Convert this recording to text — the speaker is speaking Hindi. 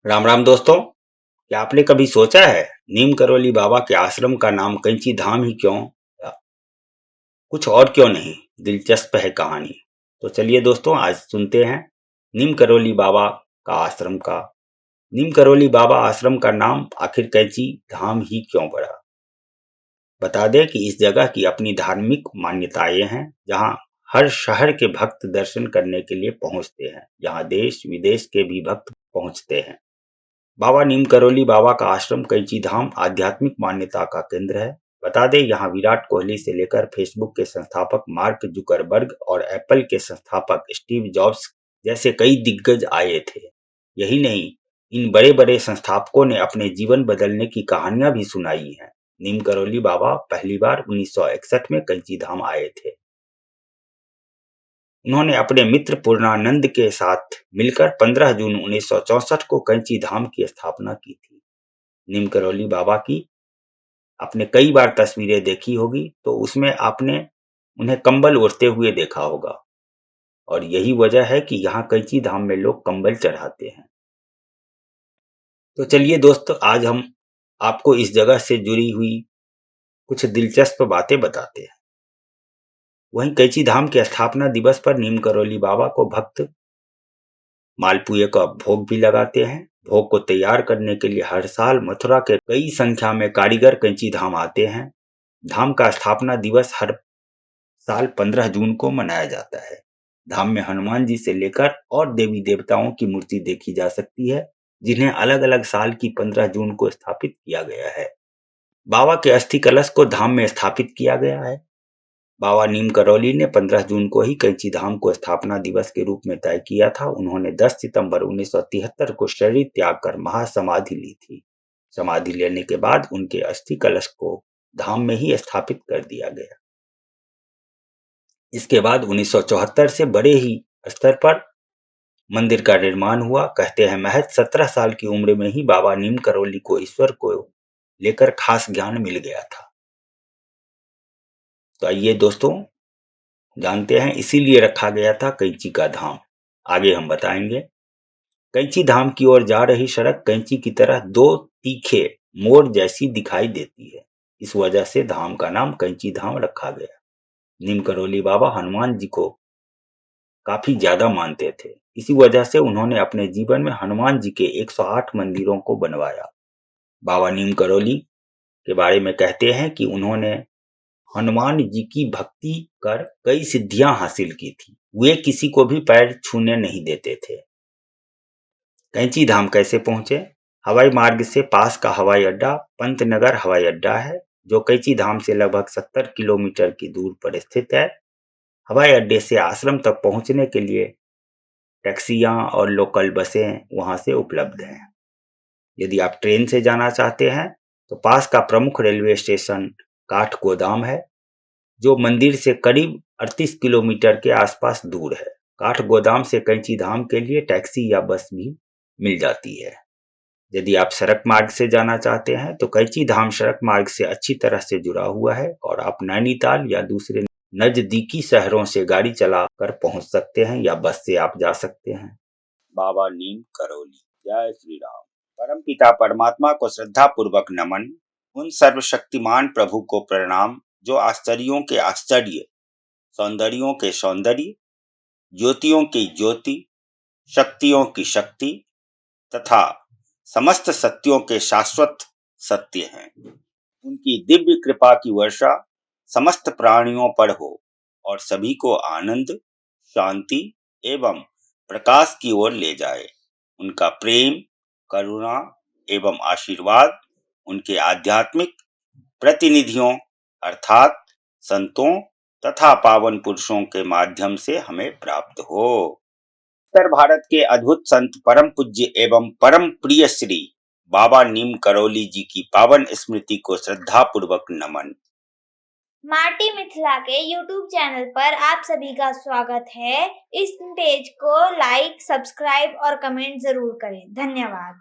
राम राम दोस्तों। क्या आपने कभी सोचा है नीम करोली बाबा के आश्रम का नाम कैंची धाम ही क्यों? कुछ और क्यों नहीं? दिलचस्प है कहानी। तो चलिए दोस्तों, आज सुनते हैं नीम करोली बाबा का आश्रम का। नीम करोली बाबा आश्रम का नाम आखिर कैंची धाम ही क्यों पड़ा? बता दें कि इस जगह की अपनी धार्मिक मान्यताएं हैं, जहां हर शहर के भक्त दर्शन करने के लिए पहुंचते हैं। यहाँ देश विदेश के भी भक्त पहुंचते हैं। बाबा नीम करोली बाबा का आश्रम कैंची धाम आध्यात्मिक मान्यता का केंद्र है। बता दें, यहाँ विराट कोहली से लेकर फेसबुक के संस्थापक मार्क जुकरबर्ग और एप्पल के संस्थापक स्टीव जॉब्स जैसे कई दिग्गज आए थे। यही नहीं, इन बड़े बड़े संस्थापकों ने अपने जीवन बदलने की कहानियां भी सुनाई हैं। नीम करोली बाबा पहली बार 1961 में कैंची धाम आए थे। उन्होंने अपने मित्र पूर्णानंद के साथ मिलकर 15 जून 1964 को कैंची धाम की स्थापना की थी। नीम करोली बाबा की आपने कई बार तस्वीरें देखी होगी, तो उसमें आपने उन्हें कंबल ओढ़ते हुए देखा होगा, और यही वजह है कि यहाँ कैंची धाम में लोग कंबल चढ़ाते हैं। तो चलिए दोस्तों, आज हम आपको इस जगह से जुड़ी हुई कुछ दिलचस्प बातें बताते हैं। वहीं कैंची धाम के स्थापना दिवस पर नीम करोली बाबा को भक्त मालपुए का भोग भी लगाते हैं। भोग को तैयार करने के लिए हर साल मथुरा के कई संख्या में कारीगर कैंची धाम आते हैं। धाम का स्थापना दिवस हर साल 15 जून को मनाया जाता है। धाम में हनुमान जी से लेकर और देवी देवताओं की मूर्ति देखी जा सकती है, जिन्हें अलग अलग साल की 15 जून को स्थापित किया गया है। बाबा के अस्थि कलश को धाम में स्थापित किया गया है। बाबा नीम करोली ने 15 जून को ही कैंची धाम को स्थापना दिवस के रूप में तय किया था। उन्होंने 10 सितंबर 1973 को शरीर त्याग कर महासमाधि ली थी। समाधि लेने के बाद उनके अस्थि कलश को धाम में ही स्थापित कर दिया गया। इसके बाद 1974 से बड़े ही स्तर पर मंदिर का निर्माण हुआ। कहते हैं महज 17 साल की उम्र में ही बाबा नीम करोली को ईश्वर को लेकर खास ज्ञान मिल गया था। तो आइए दोस्तों, जानते हैं इसीलिए रखा गया था कैंची का धाम। आगे हम बताएंगे। कैंची धाम की ओर जा रही सड़क कैंची की तरह दो तीखे मोड़ जैसी दिखाई देती है। इस वजह से धाम का नाम कैंची धाम रखा गया। नीम करोली बाबा हनुमान जी को काफी ज्यादा मानते थे। इसी वजह से उन्होंने अपने जीवन में हनुमान जी के 108 मंदिरों को बनवाया। बाबा नीम करोली के बारे में कहते हैं कि उन्होंने हनुमान जी की भक्ति कर कई सिद्धियां हासिल की थी। वे किसी को भी पैर छूने नहीं देते थे। कैंची धाम कैसे पहुंचे? हवाई मार्ग से पास का हवाई अड्डा पंतनगर हवाई अड्डा है, जो कैंची धाम से लगभग 70 किलोमीटर की दूर पर स्थित है। हवाई अड्डे से आश्रम तक पहुंचने के लिए टैक्सियां और लोकल बसें वहां से उपलब्ध हैं। यदि आप ट्रेन से जाना चाहते हैं तो पास का प्रमुख रेलवे स्टेशन काठगोदाम है, जो मंदिर से करीब 38 किलोमीटर के आसपास दूर है। काठगोदाम से कैंची धाम के लिए टैक्सी या बस भी मिल जाती है। यदि आप सड़क मार्ग से जाना चाहते हैं तो कैंची धाम सड़क मार्ग से अच्छी तरह से जुड़ा हुआ है, और आप नैनीताल या दूसरे नजदीकी शहरों से गाड़ी चला कर पहुंच सकते हैं, या बस से आप जा सकते हैं। बाबा नीम करोली। जय श्री राम। परम पिता परमात्मा को श्रद्धा पूर्वक नमन। उन सर्वशक्तिमान प्रभु को प्रणाम, जो आश्चर्यों के आश्चर्य, सौंदर्यों के सौंदर्य, ज्योतियों की ज्योति, शक्तियों की शक्ति तथा समस्त सत्यों के शाश्वत सत्य हैं। उनकी दिव्य कृपा की वर्षा समस्त प्राणियों पर हो और सभी को आनंद, शांति एवं प्रकाश की ओर ले जाए। उनका प्रेम, करुणा एवं आशीर्वाद उनके आध्यात्मिक प्रतिनिधियों अर्थात संतों तथा पावन पुरुषों के माध्यम से हमें प्राप्त हो। उत्तर भारत के अद्भुत संत परम पूज्य एवं परम प्रिय श्री बाबा नीम करोली जी की पावन स्मृति को श्रद्धा पूर्वक नमन। माटी मिथिला के YouTube चैनल पर आप सभी का स्वागत है। इस पेज को लाइक, सब्सक्राइब और कमेंट जरूर करें। धन्यवाद।